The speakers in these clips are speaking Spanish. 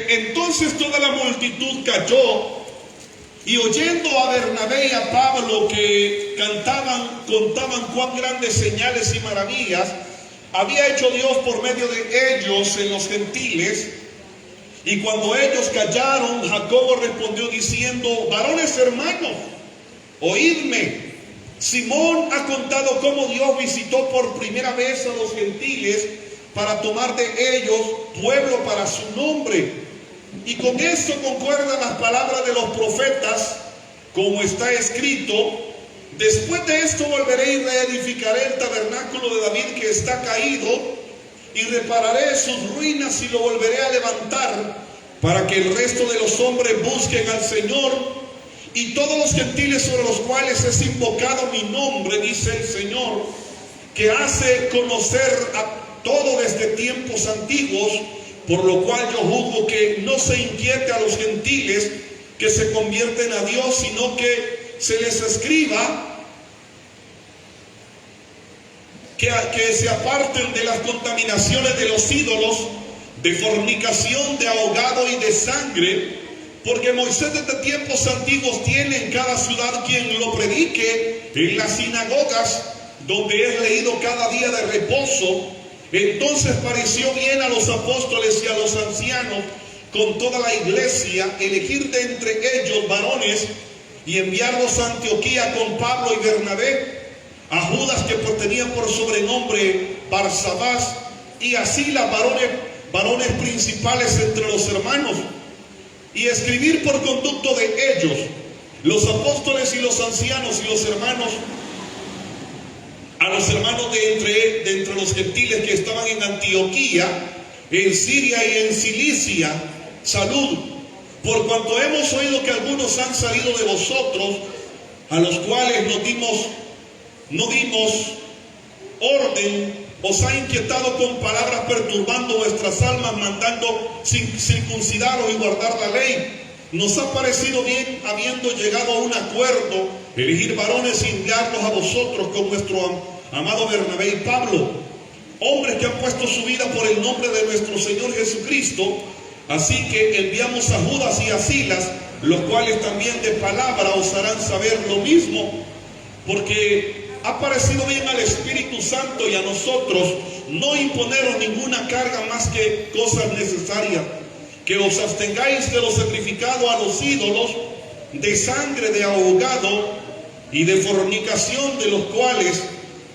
Entonces toda la multitud cayó, y oyendo a Bernabé y a Pablo que contaban cuán grandes señales y maravillas había hecho Dios por medio de ellos en los gentiles. Y cuando ellos callaron, Jacobo respondió diciendo: varones hermanos, oídme. Simón ha contado cómo Dios visitó por primera vez a los gentiles para tomar de ellos pueblo para su nombre. Y con esto concuerdan las palabras de los profetas, como está escrito: después de esto volveré y reedificaré el tabernáculo de David que está caído, y repararé sus ruinas y lo volveré a levantar, para que el resto de los hombres busquen al Señor, y todos los gentiles sobre los cuales es invocado mi nombre, dice el Señor, que hace conocer a todo desde tiempos antiguos, por lo cual yo juzgo que no se inquiete a los gentiles que se convierten a Dios, sino que se les escriba que se aparten de las contaminaciones de los ídolos, de fornicación, de ahogado y de sangre, porque Moisés desde tiempos antiguos tiene en cada ciudad quien lo predique en las sinagogas, donde es leído cada día de reposo. Entonces pareció bien a los apóstoles y a los ancianos con toda la iglesia elegir de entre ellos varones y enviarlos a Antioquía con Pablo y Bernabé, a Judas que tenía por sobrenombre Barsabás, y así las varones principales entre los hermanos, y escribir por conducto de ellos, los apóstoles y los ancianos y los hermanos, a los hermanos de entre los gentiles que estaban en Antioquía, en Siria y en Cilicia, salud, por cuanto hemos oído que algunos han salido de vosotros, a los cuales no dimos orden, os ha inquietado con palabras perturbando vuestras almas, mandando circuncidaros y guardar la ley. Nos ha parecido bien, habiendo llegado a un acuerdo, elegir varones y enviarlos a vosotros con nuestro amado Bernabé y Pablo, hombres que han puesto su vida por el nombre de nuestro Señor Jesucristo. Así que enviamos a Judas y a Silas, los cuales también de palabra os harán saber lo mismo, porque ha parecido bien al Espíritu Santo y a nosotros no imponeros ninguna carga más que cosas necesarias, que os abstengáis de lo sacrificado a los ídolos, de sangre, de ahogado y de fornicación, de los cuales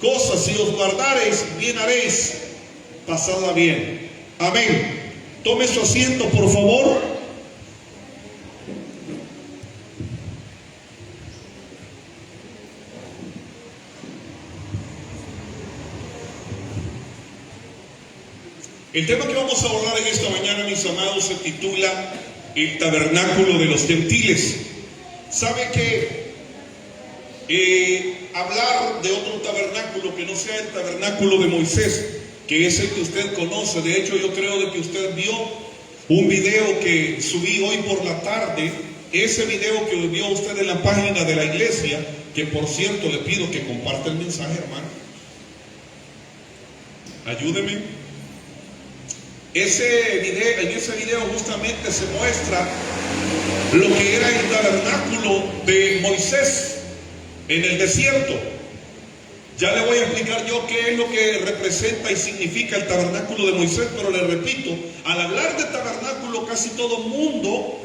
cosas si os guardareis, bien haréis, pasada bien. Amén. Tome su asiento, por favor. El tema que vamos a abordar en esta mañana, mis amados, se titula El tabernáculo de los gentiles. ¿Sabe que hablar de otro tabernáculo que no sea el tabernáculo de Moisés, que es el que usted conoce? De hecho, yo creo de que usted vio un video que subí hoy por la tarde, ese video que vio usted en la página de la iglesia, que por cierto le pido que comparta el mensaje, hermano. Ayúdeme. En ese video justamente se muestra lo que era el tabernáculo de Moisés en el desierto. Ya le voy a explicar yo qué es lo que representa y significa el tabernáculo de Moisés, pero le repito, al hablar de tabernáculo casi todo mundo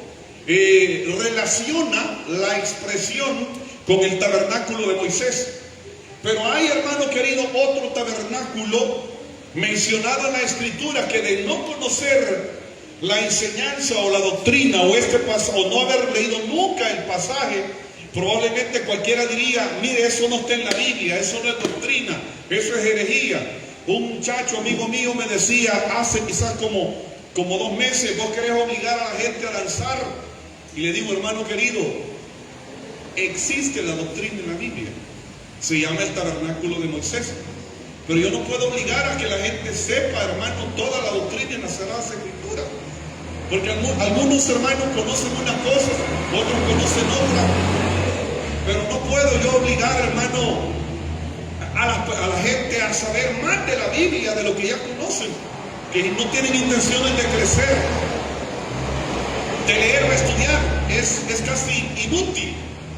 relaciona la expresión con el tabernáculo de Moisés. Pero hay, hermano querido, otro tabernáculo mencionado en la Escritura, que de no conocer la enseñanza o la doctrina o no haber leído nunca el pasaje, probablemente cualquiera diría: mire, eso no está en la Biblia, eso no es doctrina, eso es herejía. Un muchacho amigo mío me decía hace quizás como 2 meses: vos querés obligar a la gente a danzar. Y le digo: hermano querido, existe la doctrina en la Biblia, se llama el tabernáculo de Moisés. Pero yo no puedo obligar a que la gente sepa, hermano, toda la doctrina en las Sagradas Escrituras. Porque algunos hermanos conocen una cosa, otros conocen otra. Pero no puedo yo obligar, hermano, a la gente a saber más de la Biblia, de lo que ya conocen, que no tienen intenciones de crecer. es casi inútil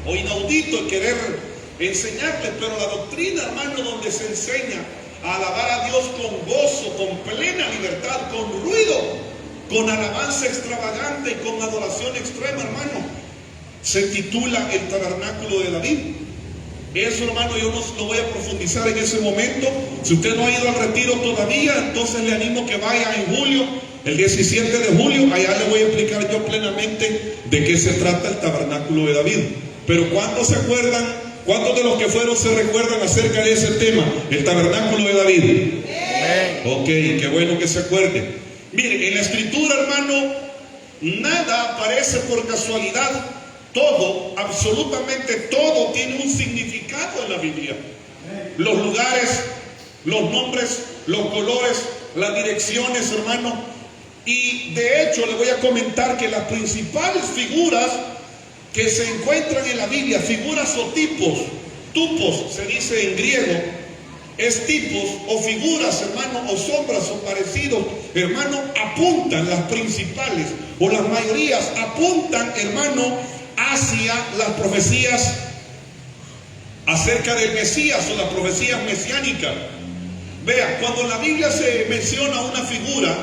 o inaudito el querer enseñarles, pero la doctrina, hermano, donde se enseña a alabar a Dios con gozo, con plena libertad, con ruido, con alabanza extravagante y con adoración extrema, hermano, se titula el tabernáculo de David. Eso, hermano, yo no voy a profundizar en ese momento. Si usted no ha ido al retiro todavía, entonces le animo que vaya en julio, el 17 de julio, allá le voy a explicar yo plenamente de qué se trata el tabernáculo de David. Pero ¿cuántos se acuerdan? ¿Cuántos de los que fueron se recuerdan acerca de ese tema? El tabernáculo de David. Ok, qué bueno que se acuerden. Mire, en la escritura, hermano, nada aparece por casualidad. Todo, absolutamente todo, tiene un significado en la Biblia. Los lugares, los nombres, los colores, las direcciones, hermano. Y de hecho le voy a comentar que las principales figuras que se encuentran en la Biblia, figuras o tipos, tupos se dice en griego, es tipos o figuras, hermano, o sombras o parecidos, hermano, apuntan, las principales o las mayorías apuntan, hermano, hacia las profecías acerca del Mesías o las profecías mesiánicas. Vea, cuando en la Biblia se menciona una figura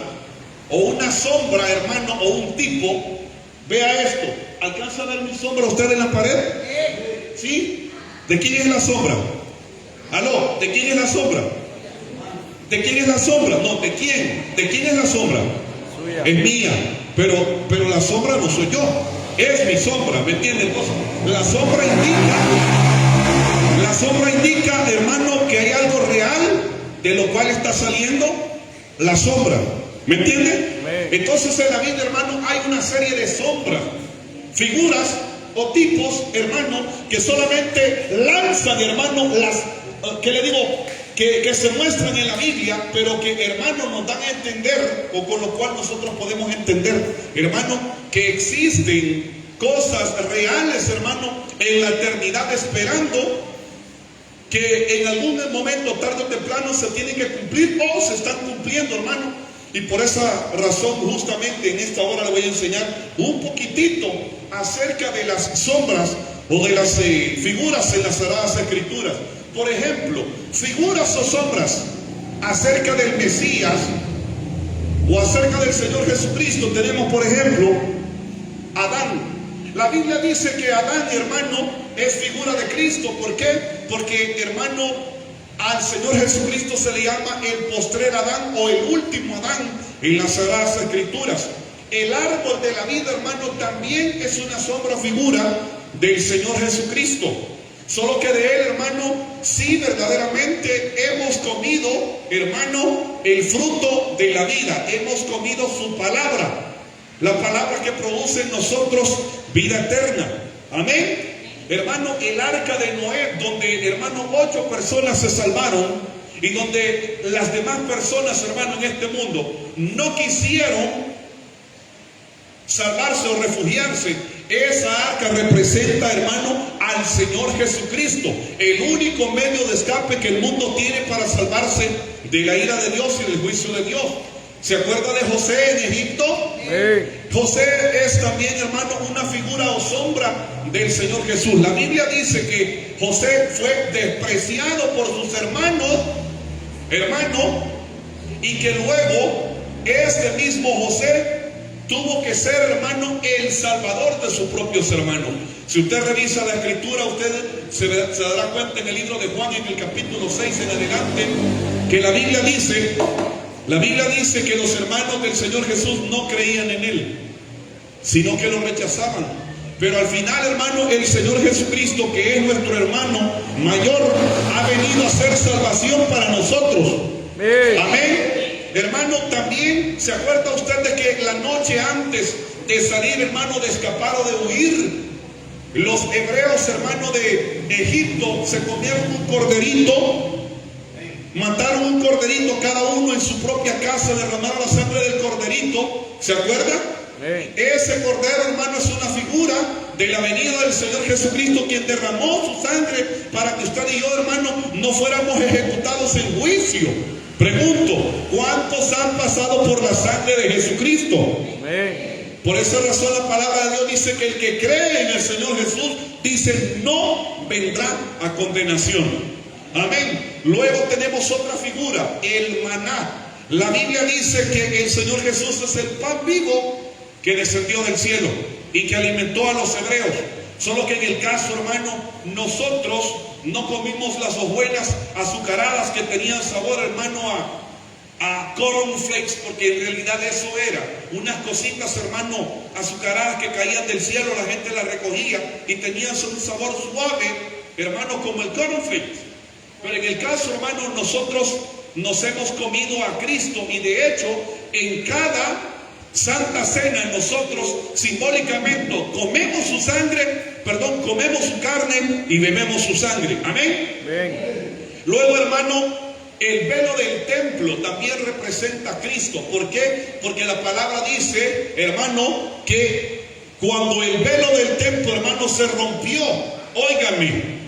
o una sombra, hermano, o un tipo, vea esto. ¿Alcanza a ver mi sombra usted en la pared? ¿Sí? ¿De quién es la sombra? ¿Aló? ¿De quién es la sombra? ¿De quién es la sombra? No, ¿de quién? ¿De quién es la sombra? Suya. Es mía, pero la sombra no soy yo. Es mi sombra, ¿me entienden? Entonces, la sombra indica, hermano, que hay algo real de lo cual está saliendo la sombra, ¿me entienden? Entonces en la Biblia, hermano, hay una serie de sombras, figuras o tipos, hermano, que solamente lanzan, hermano, que le digo, que se muestran en la Biblia, pero que, hermano, nos dan a entender, o con lo cual nosotros podemos entender, hermano, que existen cosas reales, hermano, en la eternidad, esperando que en algún momento, tarde o temprano, se tienen que cumplir o se están cumpliendo, hermano. Y por esa razón, justamente en esta hora le voy a enseñar un poquitito acerca de las sombras o de las figuras en las Sagradas Escrituras. Por ejemplo, figuras o sombras acerca del Mesías o acerca del Señor Jesucristo. Tenemos, por ejemplo, Adán. La Biblia dice que Adán, hermano, es figura de Cristo. ¿Por qué? Porque, hermano, al Señor Jesucristo se le llama el postrer Adán o el último Adán en las Sagradas Escrituras. El árbol de la vida, hermano, también es una sombra figura del Señor Jesucristo. Solo que de Él, hermano, sí verdaderamente hemos comido, hermano, el fruto de la vida. Hemos comido su palabra. La palabra que produce en nosotros vida eterna. Amén. Hermano, el arca de Noé, donde, hermano, 8 personas se salvaron y donde las demás personas, hermano, en este mundo no quisieron salvarse o refugiarse. Esa arca representa, hermano, al Señor Jesucristo, el único medio de escape que el mundo tiene para salvarse de la ira de Dios y del juicio de Dios. ¿Se acuerda de José en Egipto? José es también, hermano, una figura o sombra del Señor Jesús. La Biblia dice que José fue despreciado por sus hermanos, y que luego este mismo José tuvo que ser, hermano, el salvador de sus propios hermanos. Si usted revisa la Escritura, usted se dará cuenta en el libro de Juan, en el capítulo 6 en adelante, que la Biblia dice que los hermanos del Señor Jesús no creían en Él, sino que lo rechazaban. Pero al final, hermano, el Señor Jesucristo, que es nuestro hermano mayor, ha venido a hacer salvación para nosotros. Amén. Hermano, también se acuerda usted de que la noche antes de salir, hermano, de escapar o de huir, los hebreos, hermano, de Egipto se comieron un corderito. Mataron un corderito cada uno en su propia casa, derramaron la sangre del corderito. ¿Se acuerda? Ese cordero, hermano, es una figura de la venida del Señor Jesucristo, quien derramó su sangre para que usted y yo, hermano, no fuéramos ejecutados en juicio. Pregunto, ¿cuántos han pasado por la sangre de Jesucristo? Por esa razón la palabra de Dios dice que el que cree en el Señor Jesús, dice, no vendrá a condenación. Amén. Luego tenemos otra figura, el maná. La Biblia dice que el Señor Jesús es el pan vivo que descendió del cielo y que alimentó a los hebreos. Solo que en el caso, hermano, nosotros no comimos las hojuelas azucaradas que tenían sabor, hermano, a cornflakes, porque en realidad eso era unas cositas, hermano, azucaradas que caían del cielo, la gente las recogía y tenían un sabor suave, hermano, como el cornflakes. Pero en el caso, hermano, nosotros nos hemos comido a Cristo, y de hecho en cada Santa Cena nosotros simbólicamente comemos su carne y bebemos su sangre. Amén. Luego, hermano, el velo del templo también representa a Cristo. ¿Por qué? Porque la palabra dice, hermano, que cuando el velo del templo, hermano, se rompió, óigame,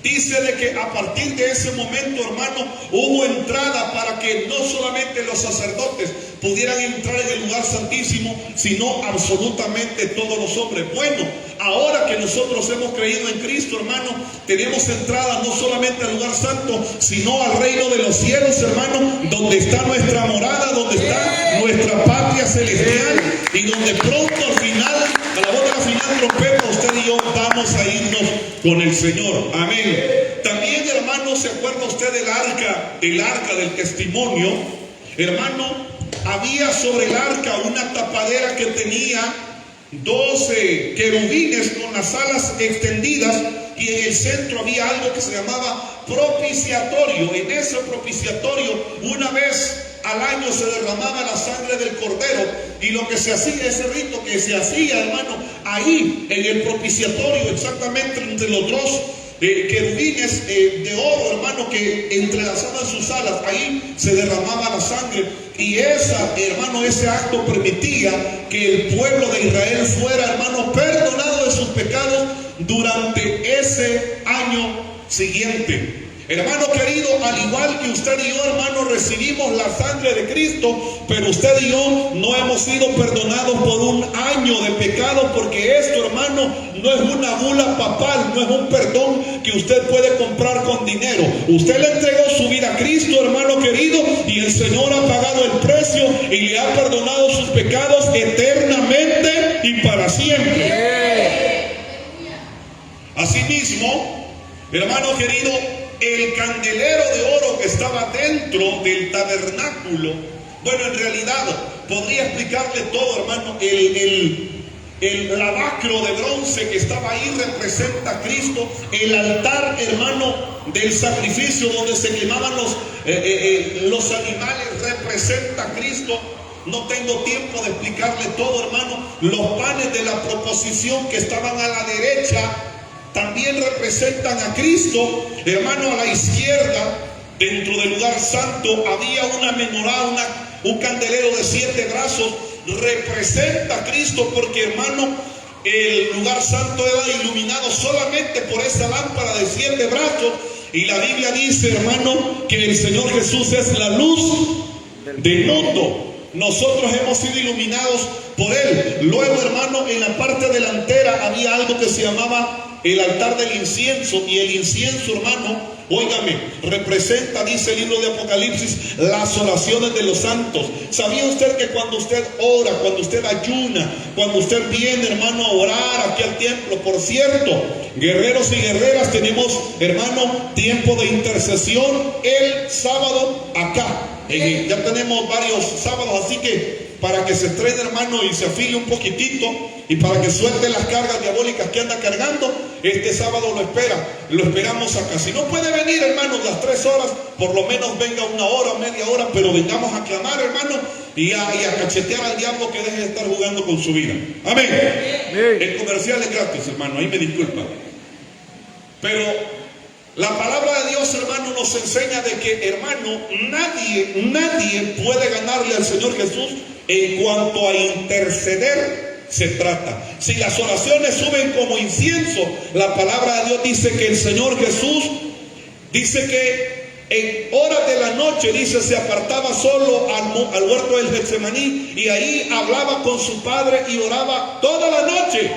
dice de que a partir de ese momento, hermano, hubo entrada para que no solamente los sacerdotes pudieran entrar en el lugar santísimo, sino absolutamente todos los hombres. Bueno, ahora que nosotros hemos creído en Cristo, hermano, tenemos entrada no solamente al lugar santo, sino al reino de los cielos, hermano, donde está nuestra morada, donde está nuestra patria celestial, y donde pronto al final, a la voz de la final trompeta, usted y yo vamos a irnos con el Señor. Amén. También, hermano, ¿se acuerda usted del arca del testimonio? Hermano, había sobre el arca una tapadera que tenía 12 querubines con las alas extendidas, y en el centro había algo que se llamaba propiciatorio. En ese propiciatorio, una vez al año se derramaba la sangre del cordero, y lo que se hacía, ese rito que se hacía, hermano, ahí en el propiciatorio, exactamente entre los dos querubines de oro, hermano, que entrelazaban sus alas, ahí se derramaba la sangre. Y ese acto permitía que el pueblo de Israel fuera, hermano, perdonado de sus pecados durante ese año siguiente. Hermano querido, al igual que usted y yo, hermano, recibimos la sangre de Cristo, pero usted y yo no hemos sido perdonados por un año de pecado, porque esto, hermano, no es una bula papal, no es un perdón que usted puede comprar con dinero. Usted le entregó su vida a Cristo, hermano querido, y el Señor ha pagado el precio y le ha perdonado sus pecados eternamente y para siempre. Asimismo, hermano querido, el candelero de oro que estaba dentro del tabernáculo, bueno, en realidad podría explicarle todo, hermano. El lavacro de bronce que estaba ahí representa a Cristo. El altar, hermano, del sacrificio donde se quemaban los animales representa a Cristo. No tengo tiempo de explicarle todo, hermano. Los panes de la proposición que estaban a la derecha también representan a Cristo. Hermano, a la izquierda, dentro del lugar santo, había una menorá, un candelero de 7 brazos. Representa a Cristo, porque, hermano, el lugar santo era iluminado solamente por esa lámpara de 7 brazos. Y la Biblia dice, hermano, que el Señor Jesús es la luz del mundo. Nosotros hemos sido iluminados por Él. Luego, hermano, en la parte delantera había algo que se llamaba el altar del incienso. Y el incienso, hermano, óigame, representa, dice el libro de Apocalipsis, las oraciones de los santos. ¿Sabía usted que cuando usted ora, cuando usted ayuna, cuando usted viene, hermano, a orar aquí al templo? Por cierto, guerreros y guerreras, tenemos, hermano, tiempo de intercesión el sábado acá. Ya tenemos varios sábados, así que para que se entrene, hermano, y se afile un poquitito, y para que suelte las cargas diabólicas que anda cargando, este sábado lo esperamos acá. Si no puede venir, hermano, las 3 horas, por lo menos venga 1 hora, media hora, pero vengamos a clamar, hermano, y a cachetear al diablo que deje de estar jugando con su vida. Amén. El comercial es gratis, hermano, ahí me disculpa. Pero la palabra de Dios, hermano, nos enseña de que, hermano, nadie puede ganarle al Señor Jesús en cuanto a interceder se trata. Si las oraciones suben como incienso, la palabra de Dios dice que el Señor Jesús dice que En horas de la noche, dice, se apartaba solo al huerto del Getsemaní y ahí hablaba con su padre y oraba toda la noche.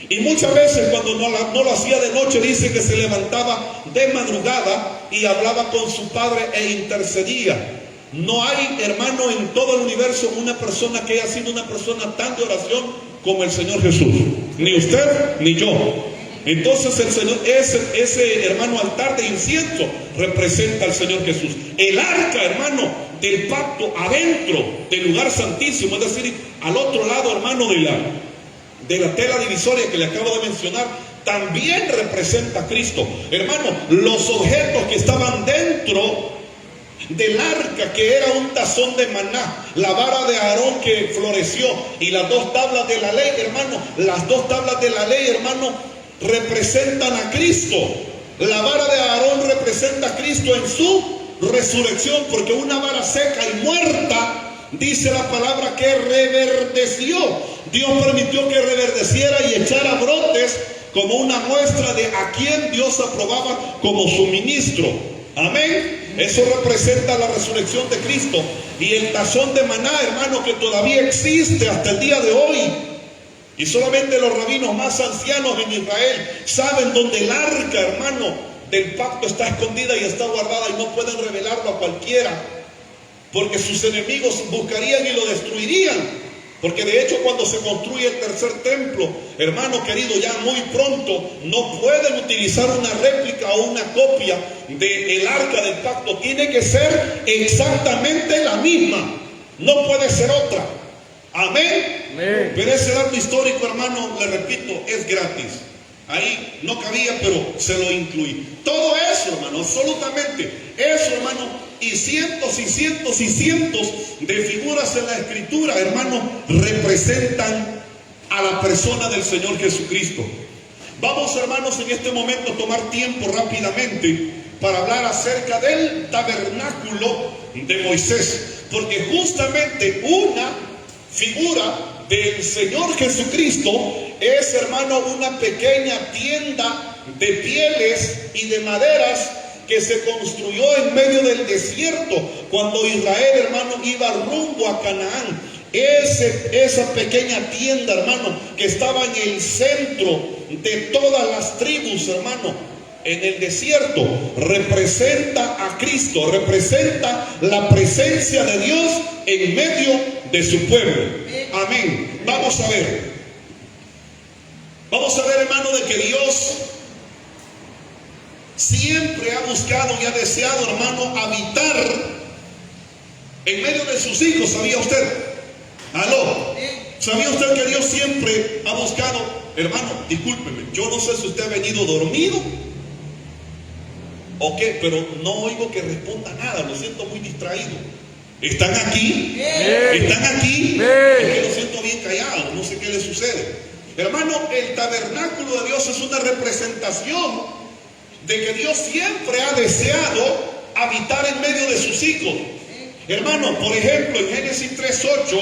Y muchas veces cuando no lo hacía de noche, dice que se levantaba de madrugada y hablaba con su padre e intercedía. No hay, hermano, en todo el universo una persona que haya sido una persona tan de oración como el Señor Jesús. Ni usted ni yo. Entonces el Señor, ese hermano altar de incienso representa al Señor Jesús. El arca, hermano, del pacto adentro del lugar santísimo, es decir, al otro lado, hermano, de la tela divisoria que le acabo de mencionar, también representa a Cristo. Hermano, los objetos que estaban dentro del arca, que era un tazón de maná, la vara de Aarón que floreció y las dos tablas de la ley, hermano, las dos tablas de la ley, hermano, representan a Cristo. La vara de Aarón representa a Cristo en su resurrección, porque una vara seca y muerta, dice la palabra, que reverdeció. Dios permitió que reverdeciera y echara brotes como una muestra de a quien Dios aprobaba como su ministro. Amén. Eso representa la resurrección de Cristo. Y el tazón de maná, hermano, que todavía existe hasta el día de hoy. Y solamente los rabinos más ancianos en Israel saben dónde el arca, hermano, del pacto está escondida y está guardada, y no pueden revelarlo a cualquiera, porque sus enemigos buscarían y lo destruirían. Porque de hecho, cuando se construye el tercer templo, hermano querido, ya muy pronto no pueden utilizar una réplica o una copia del arca del pacto. Tiene que ser exactamente la misma, no puede ser otra. Amén. Amén. Pero ese dato histórico, hermano, le repito, es gratis. Ahí no cabía, pero se lo incluí. Todo eso, hermano, absolutamente eso, hermano, y cientos y cientos y cientos de figuras en la Escritura, hermano, representan a la persona del Señor Jesucristo. Vamos, hermanos, en este momento a tomar tiempo rápidamente para hablar acerca del tabernáculo de Moisés, porque justamente una figura del Señor Jesucristo es, hermano, una pequeña tienda de pieles y de maderas que se construyó en medio del desierto cuando Israel, hermano, iba rumbo a Canaán. Esa pequeña tienda, hermano, que estaba en el centro de todas las tribus, hermano, en el desierto, representa a Cristo, representa la presencia de Dios en medio de su pueblo. Amén. Vamos a ver, hermano, de que Dios siempre ha buscado y ha deseado, hermano, habitar en medio de sus hijos. ¿Sabía usted? ¿Aló? ¿Sabía usted que Dios siempre ha buscado? Hermano, discúlpeme, yo no sé si usted ha venido dormido o qué, pero no oigo que responda nada, lo siento muy distraído. ¿Están aquí? ¿Están aquí? Es que lo siento bien callado, no sé qué le sucede. Hermano, el tabernáculo de Dios es una representación de que Dios siempre ha deseado habitar en medio de sus hijos. Hermano, por ejemplo, en Génesis 3:8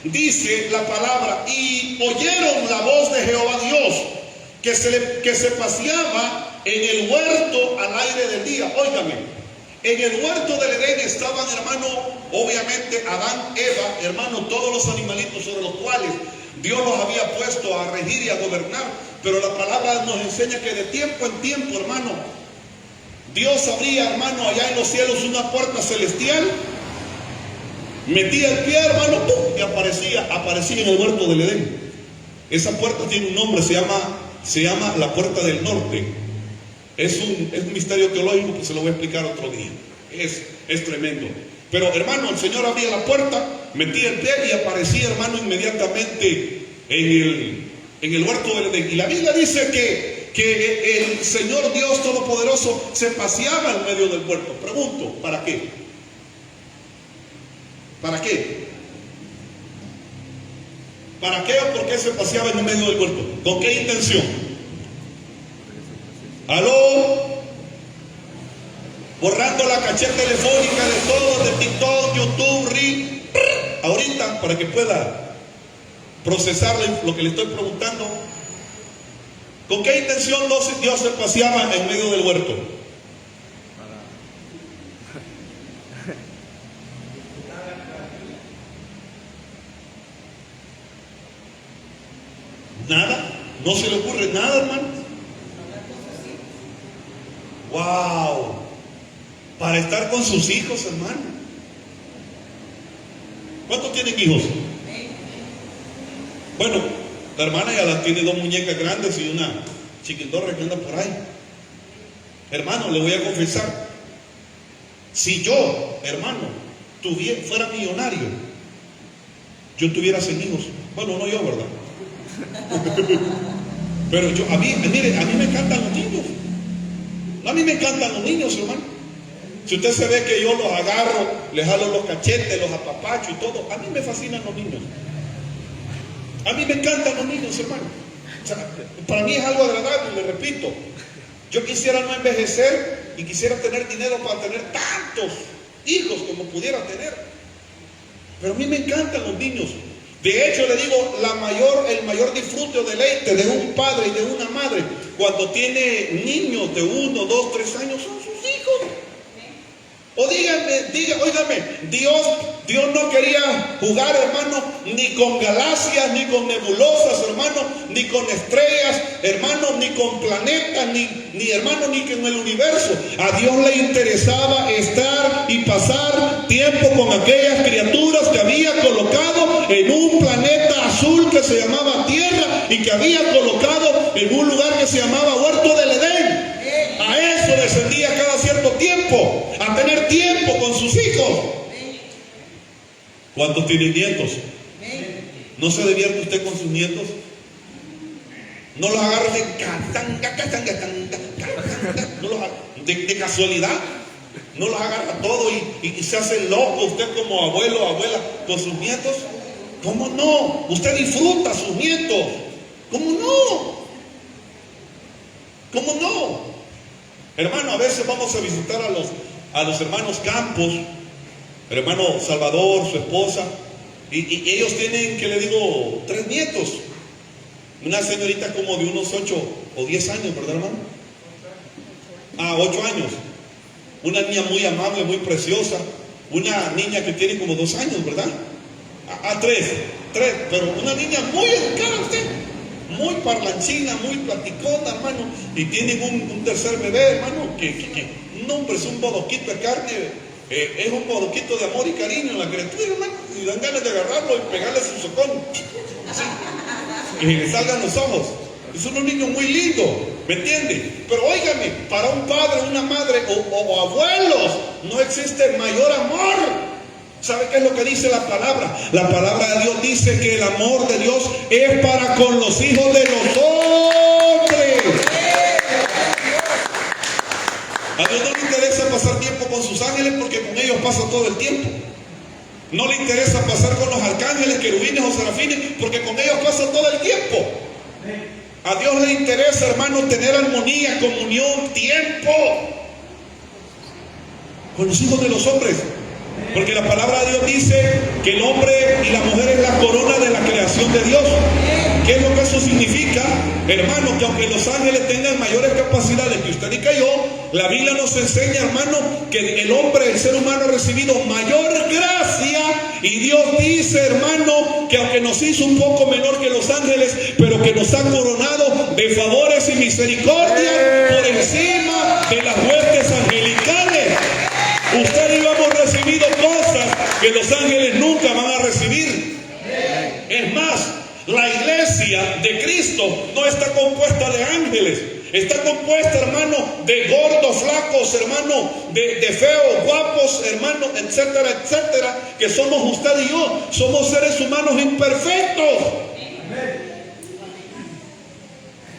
dice la palabra: y oyeron la voz de Jehová Dios, que se paseaba en el huerto al aire del día. Óigame, en el huerto del Edén estaban, hermano, obviamente Adán, Eva, hermano, todos los animalitos sobre los cuales Dios los había puesto a regir y a gobernar. Pero la palabra nos enseña que de tiempo en tiempo, hermano, Dios abría, hermano, allá en los cielos una puerta celestial, metía el pie, hermano, ¡pum!, y aparecía en el huerto del Edén. Esa puerta tiene un nombre, se llama la puerta del norte. Es un misterio teológico que se lo voy a explicar otro día. Es tremendo. Pero, hermano, el Señor abría la puerta, metía el pie y aparecía, hermano, inmediatamente en el huerto del Edén. Y la Biblia dice que el Señor Dios Todopoderoso se paseaba en medio del huerto. Pregunto, ¿para qué? ¿Para qué? ¿Para qué o por qué se paseaba en medio del huerto? ¿Con qué intención? ¿Aló? Borrando la caché telefónica de todo, de TikTok, YouTube, ahorita, para que pueda procesar lo que le estoy preguntando. ¿Con qué intención Dios se paseaba en medio del huerto? Nada, no se le ocurre nada, hermano. Wow, para estar con sus hijos, hermano. ¿Cuántos tienen hijos? Bueno, la hermana ya tiene 2 muñecas grandes y una chiquitorra que anda por ahí. Hermano, le voy a confesar, si yo, hermano, fuera millonario, yo tuviera 100 hijos. Bueno, no yo, ¿verdad? Pero mire, a mí me encantan los niños. A mí me encantan los niños, hermano. Si usted se ve que yo los agarro, les jalo los cachetes, los apapacho y todo, a mí me fascinan los niños. A mí me encantan los niños, hermano. O sea, para mí es algo agradable, le repito. Yo quisiera no envejecer y quisiera tener dinero para tener tantos hijos como pudiera tener. Pero a mí me encantan los niños. De hecho, le digo, el mayor disfrute o deleite de un padre y de una madre cuando tiene niños de 1, 2, 3 años son sus hijos. O óigame, Dios no quería jugar, hermano, ni con galaxias, ni con nebulosas, hermano, ni con estrellas, hermano, ni con planetas, ni hermano, ni con el universo. A Dios le interesaba estar y pasar tiempo con aquellas criaturas que había colocado en un planeta azul que se llamaba Tierra y que había colocado en un lugar que se llamaba Huerto del Edén. A eso descendía cada cierto tiempo, a tener tiempo con sus hijos. ¿Cuántos tienen nietos? ¿No se divierte usted con sus nietos? ¿No los agarra de casualidad? ¿No los agarra todo y se hace loco usted como abuelo o abuela con sus nietos? ¿Cómo no? Usted disfruta a sus nietos. ¿Cómo no? ¿Cómo no? Hermano, a veces vamos a visitar a los hermanos Campos, el hermano Salvador, su esposa, y ellos tienen, que le digo, 3 nietos. Una señorita como de unos 8 o 10 años, ¿verdad, hermano? 8 años. Una niña muy amable, muy preciosa. Una niña que tiene como 2 años, ¿verdad? 3, pero una niña muy educada usted. Muy parlanchina, muy platicona, hermano. Y tienen un tercer bebé, hermano, que un hombre es un bodoquito de carne, es un bodoquito de amor y cariño en la criatura, hermano. Y dan ganas de agarrarlo y pegarle su socón, así, que le salgan los ojos. Es un niño muy lindo, ¿me entiende? Pero óigame, para un padre, una madre o abuelos, no existe mayor amor. ¿Sabe qué es lo que dice la palabra? La palabra de Dios dice que el amor de Dios es para con los hijos de los hombres. A Dios no le interesa pasar tiempo con sus ángeles porque con ellos pasa todo el tiempo. No le interesa pasar con los arcángeles, querubines o serafines porque con ellos pasa todo el tiempo. A Dios le interesa, hermano, tener armonía, comunión, tiempo con los hijos de los hombres. Porque la palabra de Dios dice que el hombre y la mujer es la corona de la creación de Dios. ¿Qué es lo que eso significa? Hermano, que aunque los ángeles tengan mayores capacidades que usted y que yo, la Biblia nos enseña, hermano, que el hombre, el ser humano, ha recibido mayor gracia. Y Dios dice, hermano, que aunque nos hizo un poco menor que los ángeles, pero que nos ha coronado de favores y misericordia por encima de las huestes angelicales. Usted y yo hemos recibido cosas que los ángeles nunca van a recibir. Es más, la iglesia de Cristo no está compuesta de ángeles. Está compuesta, hermano, de gordos, flacos, hermano, de feos, guapos, hermano, etcétera, etcétera, que somos usted y yo. Somos seres humanos imperfectos.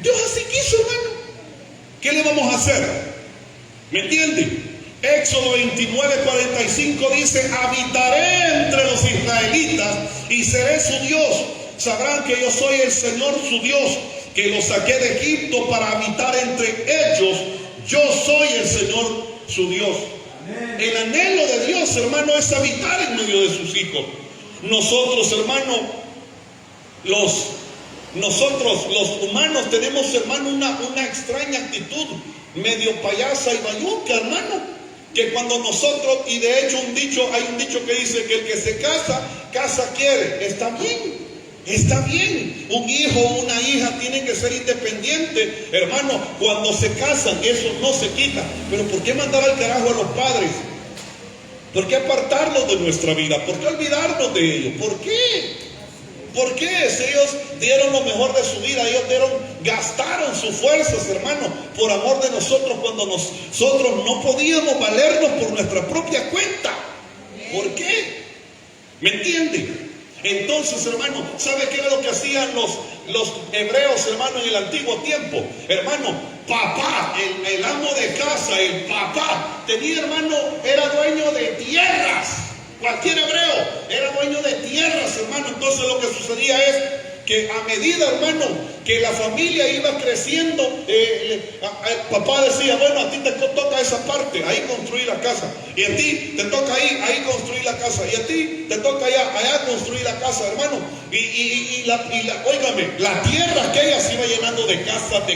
Dios así quiso, hermano. ¿Qué le vamos a hacer? ¿Me entiende? Éxodo 29:45 dice: habitaré entre los israelitas y seré su Dios. Sabrán que yo soy el Señor su Dios, que los saqué de Egipto para habitar entre ellos. Yo soy el Señor su Dios. El anhelo de Dios, hermano, es habitar en medio de sus hijos. Nosotros, hermano, los humanos tenemos, hermano, una extraña actitud, medio payasa y bayuca, hermano. Que cuando nosotros, y de hecho hay un dicho que dice que el que se casa quiere. Está bien, Está bien, un hijo o una hija tienen que ser independientes, hermano. Cuando se casan, eso no se quita. Pero ¿por qué mandar al carajo a los padres? ¿Por qué apartarlos de nuestra vida? ¿Por qué olvidarnos de ellos? ¿Por qué? ¿Por qué? Si ellos dieron lo mejor de su vida, ellos gastaron sus fuerzas, hermano, por amor de nosotros, cuando nosotros no podíamos valernos por nuestra propia cuenta. ¿Por qué? ¿Me entienden? Entonces, hermano, ¿sabe qué era lo que hacían los hebreos, hermano, en el antiguo tiempo? Hermano, papá, el amo de casa, el papá, tenía, hermano, era dueño de tierras. Cualquier hebreo era dueño de tierras, hermano. Entonces lo que sucedía es que a medida, hermano, que la familia iba creciendo, el papá decía, bueno, a ti te toca esa parte, ahí construir la casa, y a ti te toca ahí construir la casa, y a ti te toca allá construir la casa, hermano. Óigame, la tierra que ella se iba llenando de casas,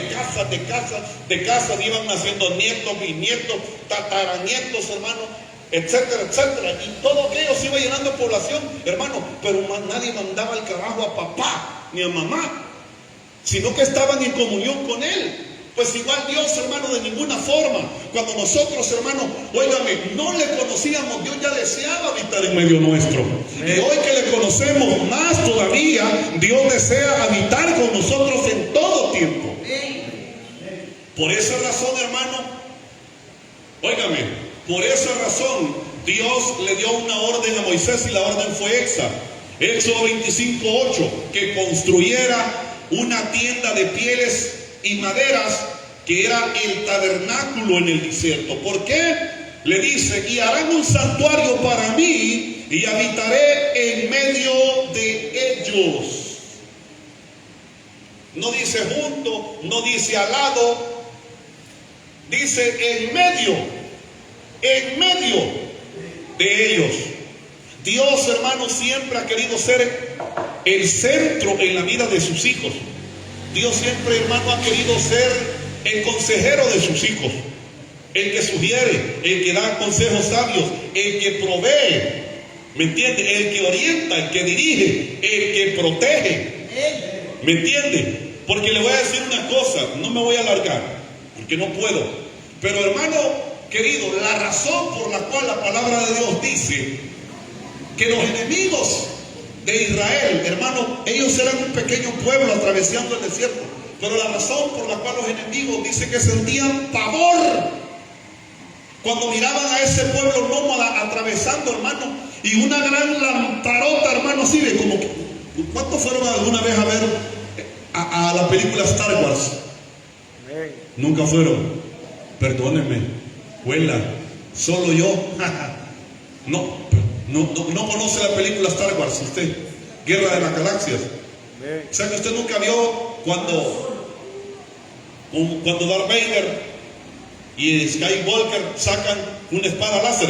de casas, iban naciendo nietos, bisnietos, tataranietos, hermano, etcétera, etcétera, y todo aquello se iba llenando de población, hermano. Pero nadie mandaba el carajo a papá ni a mamá, sino que estaban en comunión con él. Pues igual Dios, hermano, de ninguna forma. Cuando nosotros, hermano, óigame, no le conocíamos, Dios ya deseaba habitar en medio nuestro. Y hoy que le conocemos más todavía, Dios desea habitar con nosotros en todo tiempo. Por esa razón, hermano, óigame, por esa razón Dios le dio una orden a Moisés, y la orden fue esa. Éxodo 25:8, que construyera una tienda de pieles y maderas, que era el tabernáculo en el desierto. ¿Por qué? Le dice, y harán un santuario para mí, y habitaré en medio de ellos. No dice junto, no dice al lado, dice en medio de ellos. Dios, hermano, siempre ha querido ser el centro en la vida de sus hijos. Dios siempre, hermano, ha querido ser el consejero de sus hijos, el que sugiere, el que da consejos sabios, el que provee, ¿me entiende? El que orienta, el que dirige, el que protege, ¿me entiende? Porque le voy a decir una cosa, no me voy a alargar, porque no puedo, pero hermano querido, la razón por la cual la palabra de Dios dice que los enemigos de Israel, hermano, ellos eran un pequeño pueblo atravesando el desierto, pero la razón por la cual los enemigos dice que sentían pavor cuando miraban a ese pueblo nómada atravesando, hermano, y una gran lamparota, hermano, así de como que, ¿cuántos fueron alguna vez a ver a la película Star Wars? Nunca fueron. Perdónenme, huela, solo yo. No conoce la película Star Wars usted, Guerra de las Galaxias. O sea que usted nunca vio cuando Darth Vader y Skywalker sacan una espada láser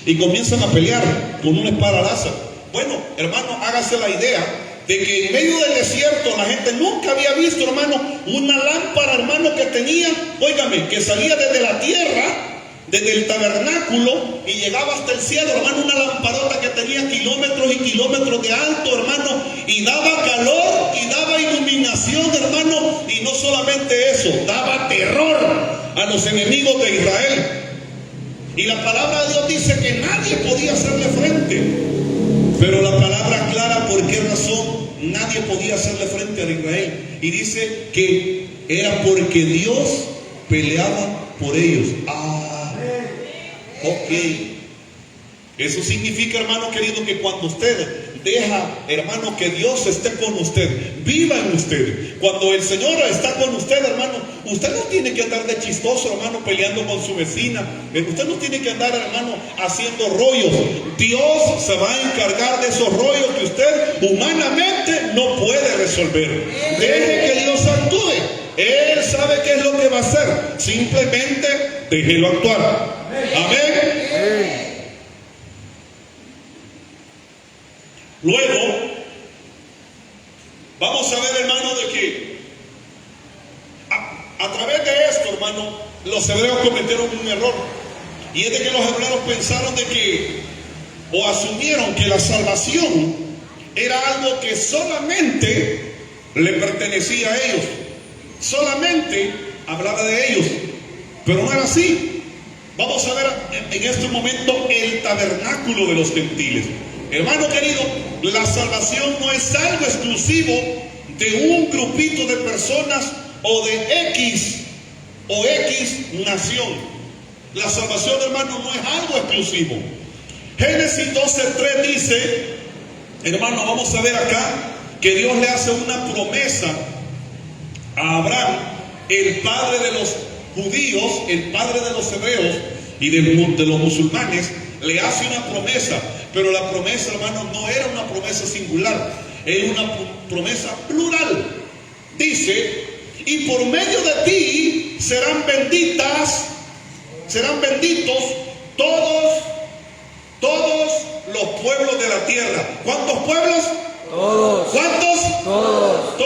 y comienzan a pelear con una espada láser. Bueno, hermano, hágase la idea de que en medio del desierto la gente nunca había visto, hermano, una lámpara, hermano, que tenía, óigame, que salía desde la tierra, desde el tabernáculo, y llegaba hasta el cielo, hermano, una lamparota que tenía kilómetros y kilómetros de alto, hermano, y daba calor y daba iluminación, hermano, y no solamente eso, daba terror a los enemigos de Israel. Y la palabra de Dios dice que nadie podía hacerle frente, pero la palabra aclara por qué razón nadie podía hacerle frente a Israel, y dice que era porque Dios peleaba por ellos. Ok, eso significa, hermano querido, que cuando usted deja, hermano, que Dios esté con usted, viva en usted, cuando el Señor está con usted, hermano, usted no tiene que andar de chistoso, hermano, peleando con su vecina, usted no tiene que andar, hermano, haciendo rollos. Dios se va a encargar de esos rollos que usted humanamente no puede resolver. Deje que Dios actúe, Él sabe qué es lo que va a hacer, simplemente déjelo actuar. Amén. Luego vamos a ver, hermano, de que a través de esto, hermano, los hebreos cometieron un error, y es de que los hebreos pensaron de que, o asumieron que la salvación era algo que solamente le pertenecía a ellos, solamente hablaba de ellos, pero no era así. Vamos a ver en este momento el tabernáculo de los gentiles. Hermano querido, la salvación no es algo exclusivo de un grupito de personas o de X nación. La salvación, hermano, no es algo exclusivo. Génesis 12:3 dice, hermano, vamos a ver acá que Dios le hace una promesa a Abraham, el padre de los judíos, el padre de los hebreos y de los musulmanes. Le hace una promesa, pero la promesa, hermano, no era una promesa singular, era una promesa plural. Dice, y por medio de ti serán benditos todos los pueblos de la tierra. ¿Cuántos pueblos? Todos. ¿Cuántos? Todos.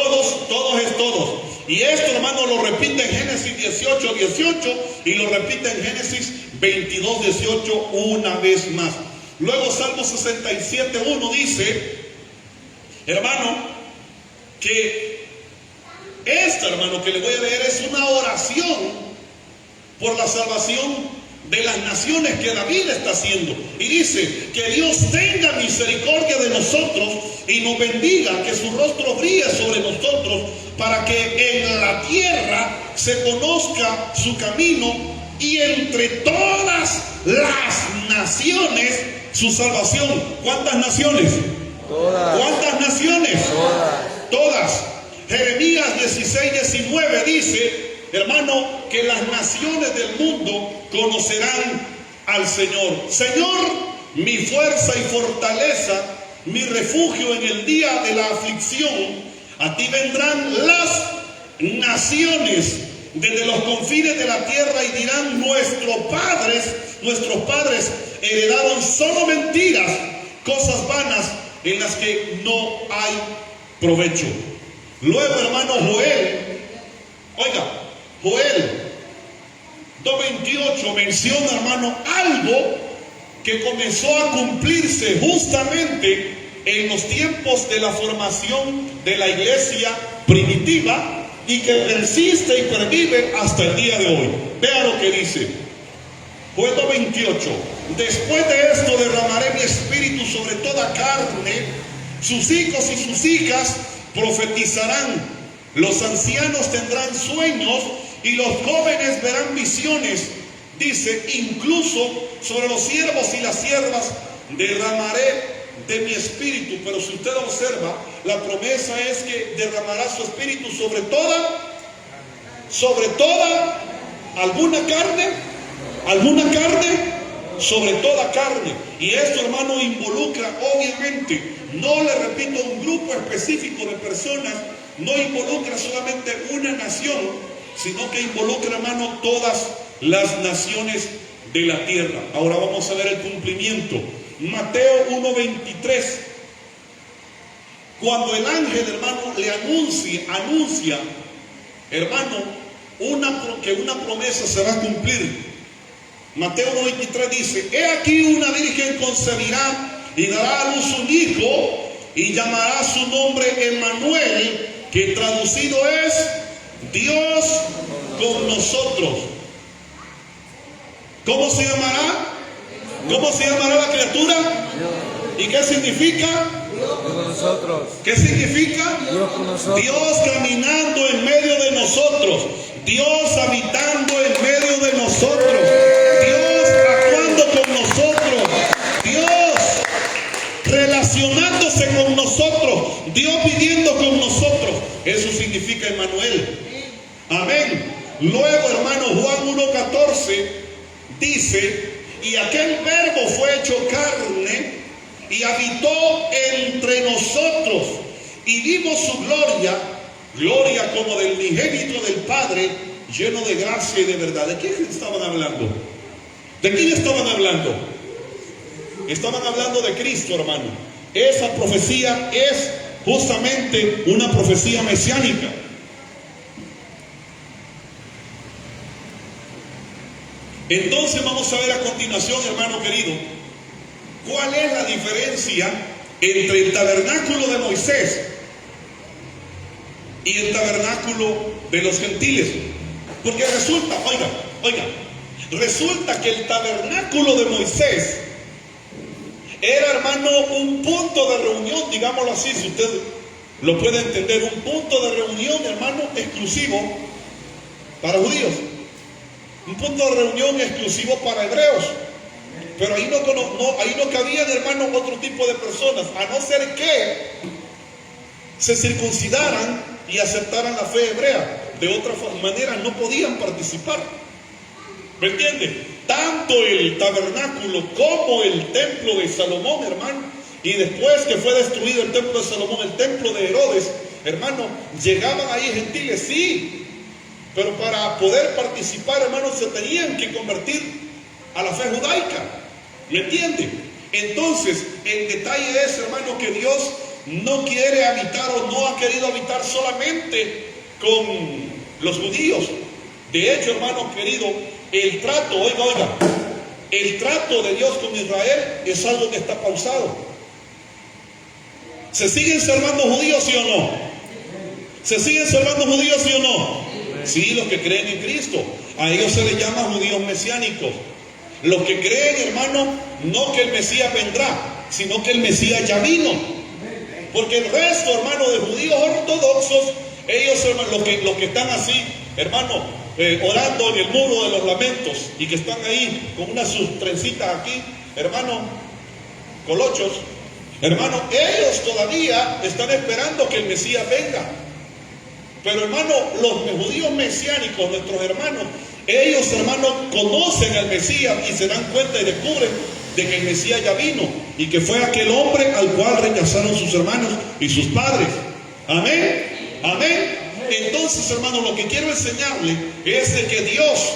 Todos es todos. Y esto, hermano, lo repite en Génesis 18:18 y lo repite en Génesis 22:18 una vez más. Luego Salmo 67:1 dice, hermano, que esta, hermano, que le voy a leer es una oración por la salvación de las naciones que David está haciendo. Y dice, que Dios tenga misericordia de nosotros y nos bendiga, que su rostro brille sobre nosotros, para que en la tierra se conozca su camino y entre todas las naciones su salvación. ¿Cuántas naciones? Todas. ¿Cuántas naciones? Todas. Todas. Jeremías 16:19 dice, hermano, que las naciones del mundo conocerán al Señor. Señor, mi fuerza y fortaleza, mi refugio en el día de la aflicción. A ti vendrán las naciones desde los confines de la tierra y dirán, nuestros padres heredaron solo mentiras, cosas vanas en las que no hay provecho. Luego, hermano, Joel 2:28 menciona, hermano, algo que comenzó a cumplirse justamente en los tiempos de la formación de la iglesia primitiva y que persiste y pervive hasta el día de hoy. Vea lo que dice Joel 2:28. Después de esto derramaré mi espíritu sobre toda carne, sus hijos y sus hijas profetizarán, los ancianos tendrán sueños y los jóvenes verán visiones. Dice, incluso sobre los siervos y las siervas derramaré de mi espíritu. Pero si usted observa, la promesa es que derramará su espíritu sobre toda alguna carne, sobre toda carne. Y esto, hermano, involucra, obviamente, no le repito, un grupo específico de personas, no involucra solamente una nación, sino que involucra, hermano, todas las naciones de la tierra. Ahora vamos a ver el cumplimiento. Mateo 1:23. Cuando el ángel, hermano, le anuncia, hermano, que una promesa se va a cumplir. Mateo 1:23 dice, he aquí una virgen concebirá y dará a luz un hijo y llamará su nombre Emmanuel, que traducido es Dios con nosotros. ¿Cómo se llamará? ¿Cómo se llamará la criatura? ¿Y qué significa? Dios con nosotros. ¿Qué significa? Dios con nosotros. Dios caminando en medio de nosotros. Dios habitando en medio de nosotros. Dios actuando con nosotros. Dios relacionándose con nosotros. Dios viviendo con nosotros. Eso significa Emmanuel. Amén. Luego, hermano, Juan 1:14 dice, y aquel verbo fue hecho carne y habitó entre nosotros y vimos su gloria como del unigénito del Padre, lleno de gracia y de verdad. ¿De quién estaban hablando? ¿De quién estaban hablando? Estaban hablando de Cristo, hermano. Esa profecía es justamente una profecía mesiánica. Entonces vamos a ver a continuación, hermano querido, cuál es la diferencia entre el tabernáculo de Moisés y el tabernáculo de los gentiles. Porque resulta, oiga, resulta que el tabernáculo de Moisés era, hermano, un punto de reunión, digámoslo así, si usted lo puede entender, un punto de reunión, hermano, exclusivo para judíos, un punto de reunión exclusivo para hebreos. Pero ahí no cabían, hermano, otro tipo de personas, a no ser que se circuncidaran y aceptaran la fe hebrea. De otra manera no podían participar. ¿Me entiende? Tanto el tabernáculo como el templo de Salomón, hermano, y después que fue destruido el templo de Salomón, el templo de Herodes, hermano, llegaban ahí gentiles, sí, pero para poder participar, hermano, se tenían que convertir a la fe judaica. ¿Me entiende? Entonces, el detalle es, hermano, que Dios no quiere habitar o no ha querido habitar solamente con los judíos. De hecho, hermano querido, el trato, el trato de Dios con Israel es algo que está pausado. ¿Se siguen salvando judíos, sí o no? ¿Se siguen salvando judíos, sí o no? Sí, los que creen en Cristo. A ellos se les llama judíos mesiánicos. Los que creen, hermano, no que el Mesías vendrá, sino que el Mesías ya vino. Porque el resto, hermano, de judíos ortodoxos, ellos, hermano, los que están así, hermano, orando en el muro de los lamentos y que están ahí con unas sus trencitas aquí, hermano, colochos, hermano, ellos todavía están esperando que el Mesías venga. Pero, hermano, los judíos mesiánicos, nuestros hermanos, ellos, hermanos, conocen al Mesías y se dan cuenta y descubren de que el Mesías ya vino y que fue aquel hombre al cual rechazaron sus hermanos y sus padres. Amén, amén. Entonces, hermano, lo que quiero enseñarle es de que Dios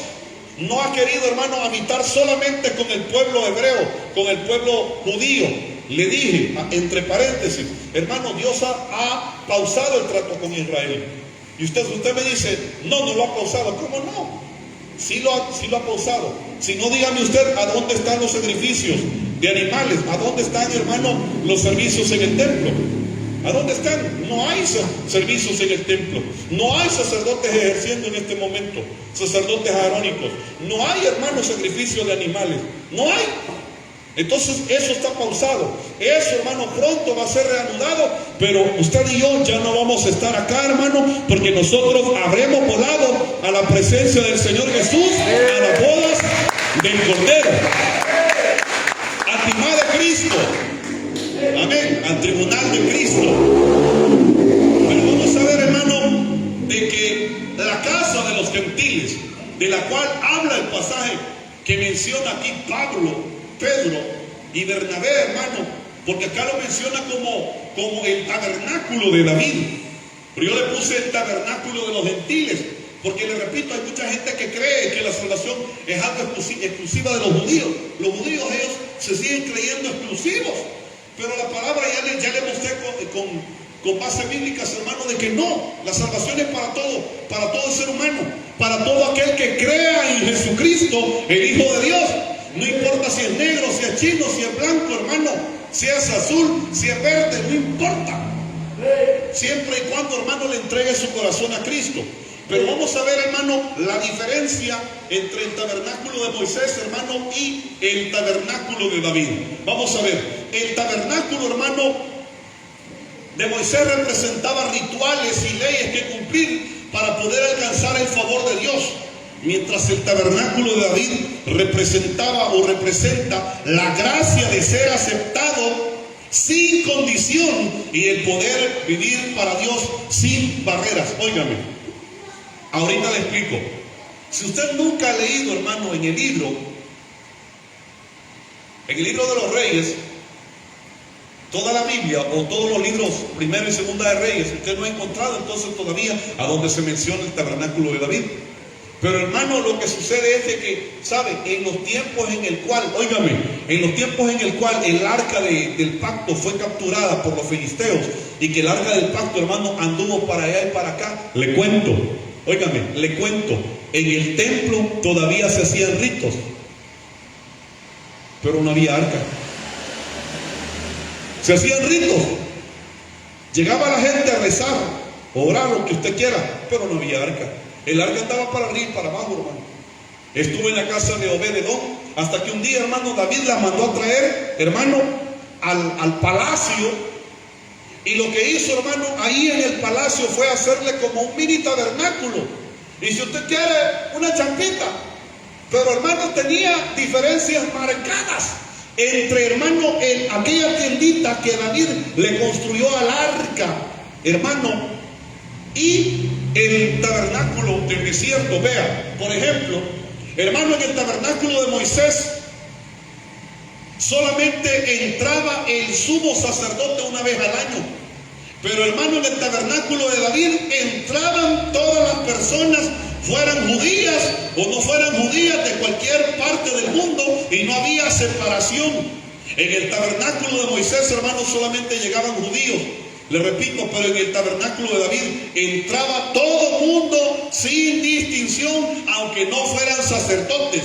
no ha querido, hermano, habitar solamente con el pueblo hebreo, con el pueblo judío. Le dije, entre paréntesis, hermano, Dios ha pausado el trato con Israel. Y usted me dice, no lo ha pausado. ¿Cómo no? Sí lo ha pausado. Si no, dígame usted a dónde están los sacrificios de animales, a dónde están, hermano, los servicios en el templo. ¿A dónde están? No hay servicios en el templo. No hay sacerdotes ejerciendo en este momento, sacerdotes arónicos. No hay, hermano, sacrificio de animales. No hay. Entonces eso está pausado. Eso, hermano, pronto va a ser reanudado. Pero usted y yo ya no vamos a estar acá, hermano, porque nosotros habremos volado a la presencia del Señor Jesús, a las bodas del Cordero, a timá de Cristo. Amén, al tribunal de Cristo. Pero vamos a ver, hermano, de que la casa de los gentiles, de la cual habla el pasaje que menciona aquí Pedro y Bernabé, hermano, porque acá lo menciona como el tabernáculo de David. Pero yo le puse el tabernáculo de los gentiles, porque le repito, hay mucha gente que cree que la salvación es algo exclusiva de los judíos. Los judíos, ellos se siguen creyendo exclusivos. Pero la palabra ya le mostré con bases bíblicas, hermano, de que no, la salvación es para todo ser humano, para todo aquel que crea en Jesucristo, el Hijo de Dios. No importa si es negro, si es chino, si es blanco, hermano, si es azul, si es verde, no importa. Siempre y cuando, hermano, le entregue su corazón a Cristo. Pero vamos a ver, hermano, la diferencia entre el tabernáculo de Moisés, hermano, y el tabernáculo de David. Vamos a ver, el tabernáculo, hermano, de Moisés representaba rituales y leyes que cumplir para poder alcanzar el favor de Dios. Mientras el tabernáculo de David representaba o representa la gracia de ser aceptado sin condición y el poder vivir para Dios sin barreras. Óigame, ahorita le explico. Si usted nunca ha leído, hermano, en el libro de los Reyes, toda la Biblia o todos los libros primero y segunda de Reyes, usted no ha encontrado entonces todavía a donde se menciona el tabernáculo de David. Pero, hermano, lo que sucede es de que, ¿sabe? En los tiempos en el cual, óigame, en los tiempos en el cual el arca del pacto fue capturada por los filisteos y que el arca del pacto, hermano, anduvo para allá y para acá, le cuento, óigame, le cuento, en el templo todavía se hacían ritos, pero no había arca. Se hacían ritos. Llegaba la gente a rezar, orar, lo que usted quiera, pero no había arca. El arca andaba para arriba y para abajo, hermano. Estuvo en la casa de Obed-edom hasta que un día, hermano, David la mandó a traer, hermano, al palacio. Y lo que hizo, hermano, ahí en el palacio fue hacerle como un mini tabernáculo. Y si usted quiere, una champita. Pero, hermano, tenía diferencias marcadas entre, hermano, aquella tiendita que David le construyó al arca, hermano, y el tabernáculo del desierto. Vea, por ejemplo, hermano, en el tabernáculo de Moisés solamente entraba el sumo sacerdote una vez al año. Pero, hermano, en el tabernáculo de David entraban todas las personas, fueran judías o no fueran judías, de cualquier parte del mundo, y no había separación. En el tabernáculo de Moisés, hermano, solamente llegaban judíos. Le repito, pero en el tabernáculo de David entraba todo mundo sin distinción, aunque no fueran sacerdotes.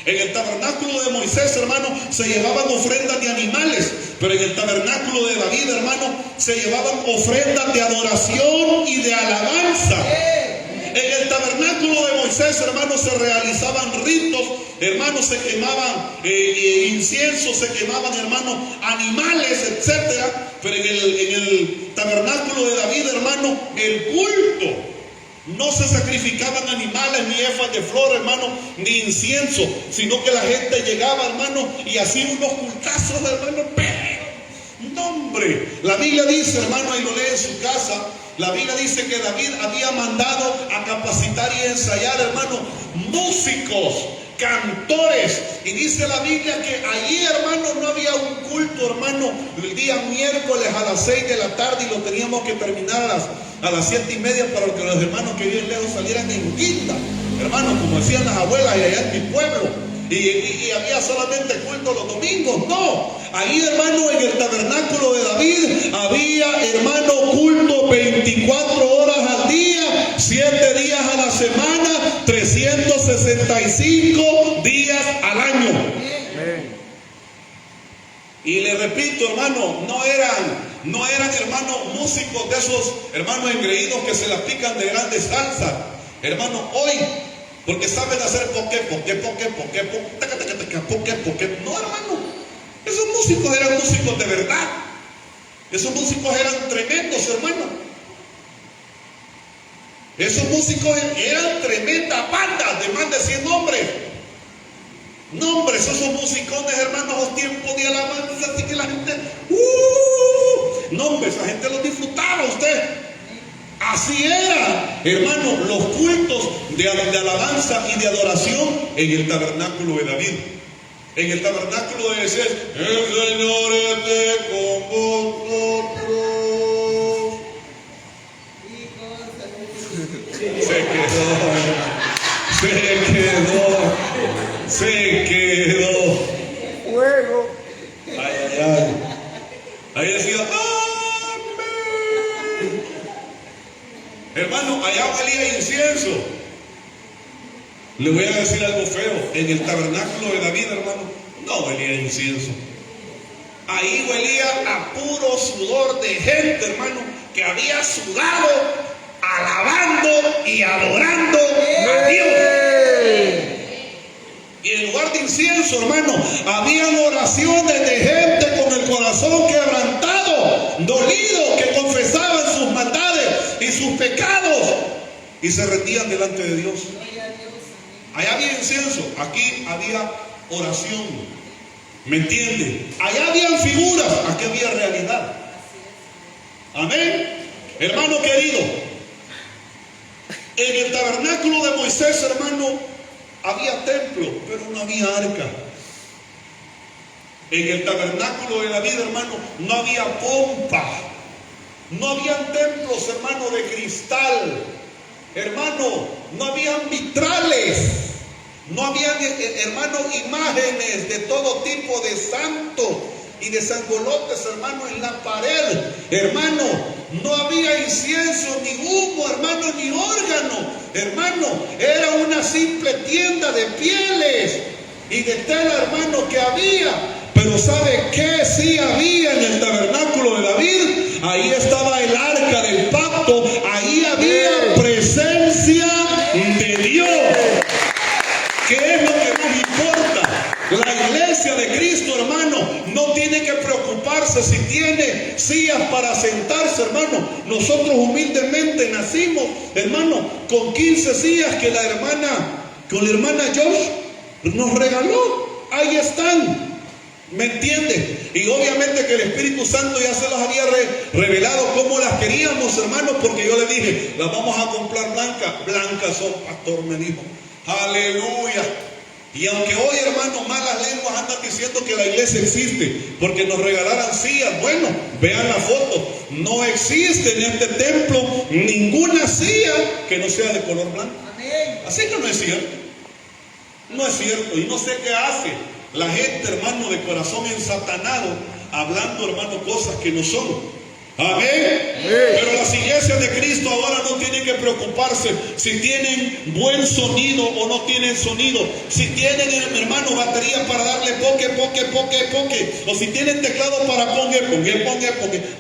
En el tabernáculo de Moisés, hermano, se llevaban ofrendas de animales, pero en el tabernáculo de David, hermano, se llevaban ofrendas de adoración y de alabanza. En el tabernáculo de Moisés, hermanos, se realizaban ritos, hermanos, se quemaban incienso, se quemaban, hermanos, animales, etcétera. Pero en el tabernáculo de David, hermano, el culto, no se sacrificaban animales, ni efas de flor, hermano, ni incienso, sino que la gente llegaba, hermano, y hacía unos cultazos, hermano, pero, no, hombre, la Biblia dice, hermano, y lo lee en su casa. La Biblia dice que David había mandado a capacitar y ensayar, hermano, músicos, cantores. Y dice la Biblia que allí, hermano, no había un culto, hermano, el día miércoles a las 6 de la tarde, y lo teníamos que terminar a las 7:30 para que los hermanos que viven lejos salieran en quinta, hermano, como decían las abuelas y allá en mi pueblo. Y había solamente culto los domingos. No, ahí, hermano, en el tabernáculo de David había, hermano, culto 24 horas al día, 7 días a la semana, 365 días al año. Y le repito, hermano, no eran, hermano, músicos de esos, hermanos, engreídos que se la pican de grandes salsas, hermano, hoy. Porque saben hacer poqué. No, hermano. Esos músicos eran músicos de verdad. Esos músicos eran tremendos, hermano. Esos músicos eran tremenda banda de más de 100 hombres. No, hombre, esos son musicones, hermanos, los tiempos de alabanza, así que la gente, no, hombre, esa gente los disfrutaba usted. Así era, hermano, los cultos de alabanza y de adoración en el tabernáculo de David. En el tabernáculo de Jesús, el Señor esté con vosotros. Se quedó. Fuego. Ay. Ahí decía, hermano, allá valía incienso. Le voy a decir algo feo. En el tabernáculo de David, hermano, no valía incienso. Ahí huelía a puro sudor de gente, hermano, que había sudado alabando y adorando a Dios. Y en lugar de incienso, hermano, habían oraciones de gente con el corazón quebrantado, dolido, que confesaban sus maldades y sus pecados y se rendían delante de Dios. Allá había incienso, aquí había oración. ¿Me entiende? Allá habían figuras, aquí había realidad. Amén. Hermano querido, en el tabernáculo de Moisés, hermano, había templo, pero no había arca. En el tabernáculo de David, hermano, no había pompa. No habían templos, hermano, de cristal. Hermano, no habían vitrales. No habían, hermano, imágenes de todo tipo de santos y de sangolotes, hermano, en la pared. Hermano, no había incienso, ni humo, hermano, ni órgano. Hermano, era una simple tienda de pieles y de tela, hermano, que había. Pero ¿sabe qué sí había en el tabernáculo de David? Ahí estaba el arca del pacto, ahí había presencia de Dios. ¿Qué es lo que más importa? La iglesia de Cristo, hermano, no tiene que preocuparse si tiene sillas para sentarse, hermano. Nosotros humildemente nacimos, hermano, con 15 sillas que la hermana Josh nos regaló. Ahí están. ¿Me entiende? Y obviamente que el Espíritu Santo ya se las había revelado cómo las queríamos, hermano, porque yo le dije, las vamos a comprar blancas. Blancas son, pastor, me dijo. Aleluya. Y aunque hoy, hermano, malas lenguas andan diciendo que la iglesia existe porque nos regalaran sillas, bueno, vean la foto. No existe en este templo ninguna silla que no sea de color blanco. Así que no es cierto. No es cierto. Y no sé qué hace la gente, hermano, de corazón ensatanado, hablando, hermano, cosas que no son. Amén. Pero las iglesias de Cristo ahora no tienen que preocuparse si tienen buen sonido o no tienen sonido. Si tienen, hermano, batería para darle poque. O si tienen teclado para poque.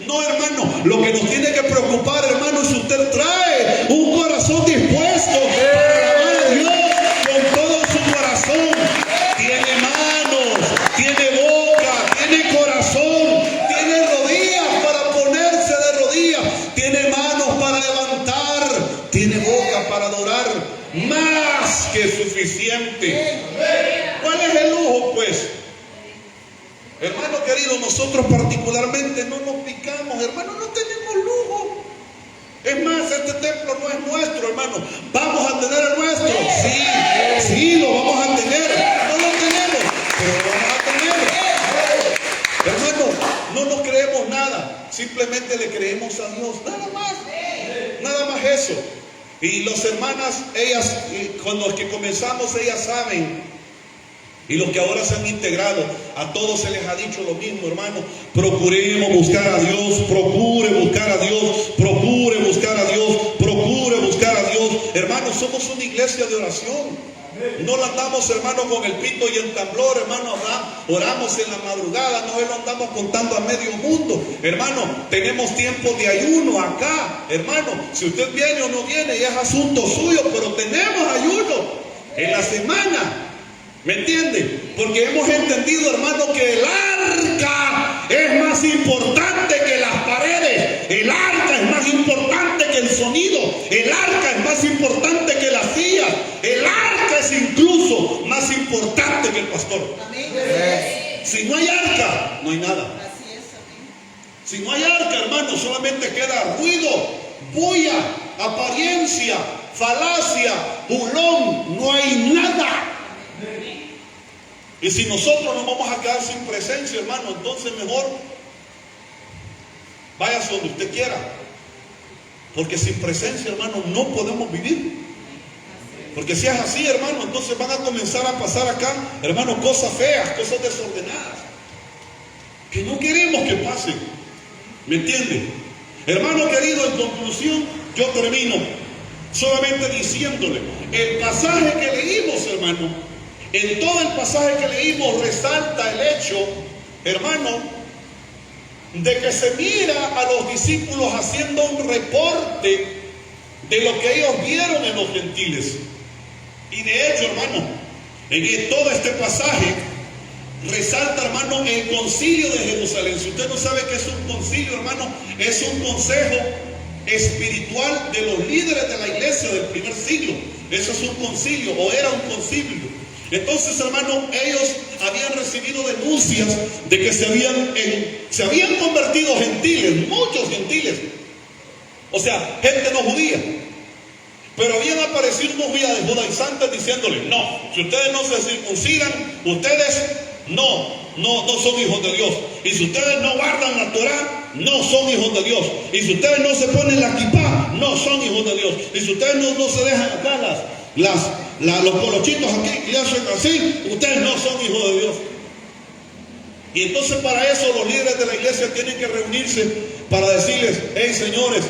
No, hermano, lo que nos tiene que preocupar, hermano, es si usted trae un corazón dispuesto para alabar a Dios con todo su corazón. Tiene manos, tiene boca, tiene corazón, tiene rodillas para ponerse de rodillas, tiene manos para levantar, tiene boca para adorar, más que suficiente. ¿Cuál es el lujo, pues? Hermano querido, nosotros particularmente no nos picamos, hermano, no tenemos lujo. Es más, este templo no es nuestro, hermano. ¿Vamos a tener el nuestro? Sí, lo vamos a tener. No lo tenemos, pero lo vamos a tener. Hermano, no nos creemos nada. Simplemente le creemos a Dios. Nada más. Nada más eso. Y las hermanas, ellas, con los que comenzamos, ellas saben. Y los que ahora se han integrado, a todos se les ha dicho lo mismo, hermano. Procuremos buscar a Dios, procure buscar a Dios, procure buscar a Dios, procure buscar a Dios. Hermanos, somos una iglesia de oración. No la andamos, hermano, con el pito y el tamblor, hermano. Oramos en la madrugada, no lo andamos contando a medio mundo. Hermano, tenemos tiempo de ayuno acá. Hermano, si usted viene o no viene, ya es asunto suyo, pero tenemos ayuno en la semana. ¿Me entiende? Porque hemos entendido, hermano, que el arca es más importante que las paredes. El arca es más importante que el sonido. El arca es más importante que las sillas. El arca es incluso más importante que el pastor. Si no hay arca, no hay nada. Si no hay arca, hermano, solamente queda ruido, bulla, apariencia, falacia, burlón. No hay nada. Y si nosotros nos vamos a quedar sin presencia, hermano, entonces mejor váyase donde usted quiera. Porque sin presencia, hermano, no podemos vivir. Porque si es así, hermano, entonces van a comenzar a pasar acá, hermano, cosas feas, cosas desordenadas, que no queremos que pasen. ¿Me entiende? Hermano querido, en conclusión, yo termino solamente diciéndole, el pasaje que leímos, hermano, en todo el pasaje que leímos resalta el hecho, hermano, de que se mira a los discípulos haciendo un reporte de lo que ellos vieron en los gentiles. Y de hecho, hermano, en todo este pasaje resalta, hermano, el concilio de Jerusalén. Si usted no sabe qué es un concilio, hermano, es un consejo espiritual de los líderes de la iglesia del primer siglo. Eso es un concilio, o era un concilio. Entonces, hermano, ellos habían recibido denuncias de que se habían convertido gentiles, muchos gentiles. O sea, gente no judía. Pero habían aparecido unos judaizantes diciéndole, no, si ustedes no se circuncidan, ustedes no son hijos de Dios. Y si ustedes no guardan la Torah, no son hijos de Dios. Y si ustedes no se ponen la kipá, no son hijos de Dios. Y si ustedes no se dejan acá los colochitos aquí y hacen así, ustedes no son hijos de Dios. Y entonces para eso los líderes de la iglesia tienen que reunirse para decirles, hey señores,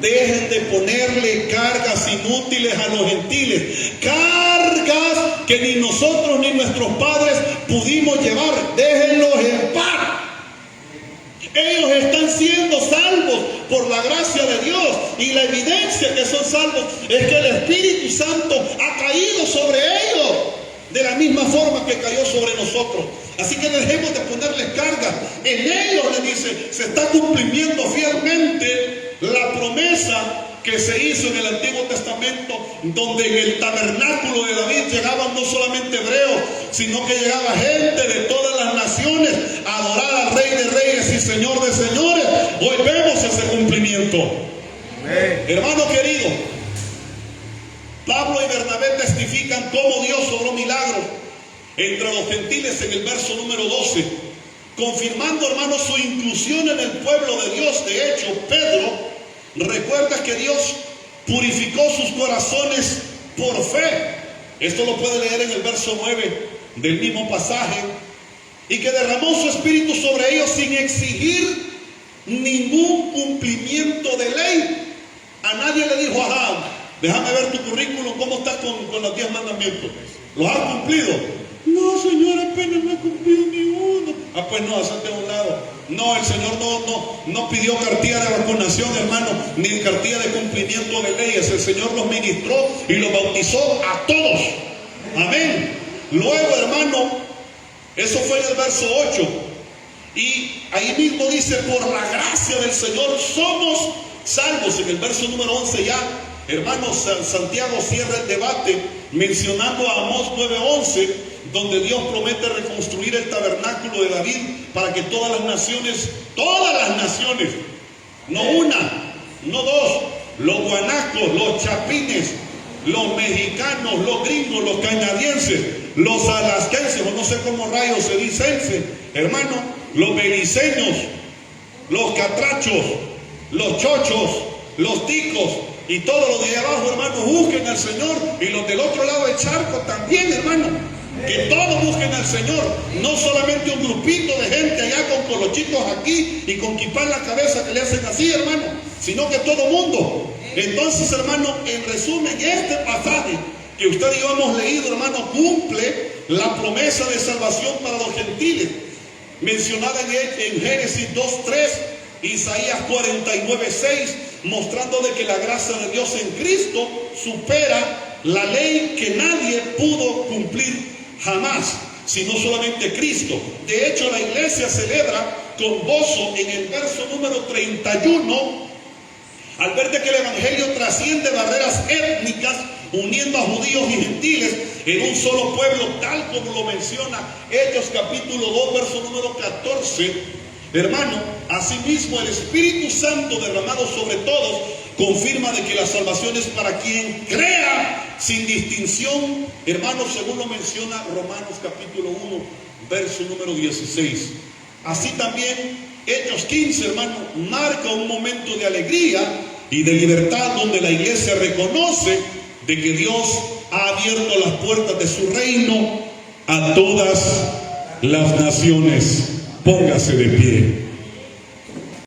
Dejen de ponerle cargas inútiles a los gentiles, cargas que ni nosotros ni nuestros padres pudimos llevar. Déjenlos en paz. Ellos están siendo salvos por la gracia de Dios, y la evidencia que son salvos es que el Espíritu Santo ha caído sobre ellos de la misma forma que cayó sobre nosotros. Así que dejemos de ponerles cargas. En ellos, le dice, se está cumpliendo fielmente la promesa que se hizo en el Antiguo Testamento, donde en el tabernáculo de David llegaban no solamente hebreos, sino que llegaba gente de todas las naciones a adorar al Rey de Reyes y Señor de Señores. Hoy vemos ese cumplimiento. Amén. Hermano querido, Pablo y Bernabé testifican cómo Dios obró milagros entre los gentiles en el verso número 12, confirmando, hermanos, su inclusión en el pueblo de Dios. De hecho, Pedro recuerda que Dios purificó sus corazones por fe. Esto lo puede leer en el verso 9 del mismo pasaje. Y que derramó su espíritu sobre ellos sin exigir ningún cumplimiento de ley. A nadie le dijo, ajá, déjame ver tu currículum, ¿cómo estás con los 10 mandamientos? ¿Los has cumplido? No, Señor, apenas no he cumplido ni uno. Ah, pues no, hazte a un lado. No, el Señor no pidió cartilla de vacunación, hermano, ni cartilla de cumplimiento de leyes. El Señor los ministró y los bautizó a todos. Amén. Luego, hermano, eso fue en el verso 8. Y ahí mismo dice, por la gracia del Señor somos salvos. En el verso número 11 ya, hermanos, Santiago cierra el debate mencionando a Amós 9:11, donde Dios promete reconstruir el tabernáculo de David para que todas las naciones, no una, no dos, los guanacos, los chapines, los mexicanos, los gringos, los canadienses, los alasquenses, o no sé cómo rayos se dice, hermano, los beliceños, los catrachos, los chochos, los ticos y todos los de abajo, hermano, busquen al Señor, y los del otro lado del charco también, hermano. Que todos busquen al Señor, no solamente un grupito de gente allá con colochitos aquí y con kipá en la cabeza que le hacen así, hermano, sino que todo mundo. Entonces, hermano, en resumen, este pasaje que usted y yo hemos leído, hermano, cumple la promesa de salvación para los gentiles, mencionada en Génesis 2:3, Isaías 49:6, mostrando de que la gracia de Dios en Cristo supera la ley que nadie pudo cumplir jamás, sino solamente Cristo. De hecho, la iglesia celebra con gozo en el verso número 31, al ver de que el evangelio trasciende barreras étnicas, uniendo a judíos y gentiles en un solo pueblo, tal como lo menciona Hechos capítulo 2, verso número 14. Hermano, asimismo el Espíritu Santo derramado sobre todos confirma de que la salvación es para quien crea sin distinción, hermano, según lo menciona Romanos capítulo 1, verso número 16. Así también Hechos 15, hermano, marca un momento de alegría y de libertad, donde la iglesia reconoce de que Dios ha abierto las puertas de su reino a todas las naciones. Póngase de pie.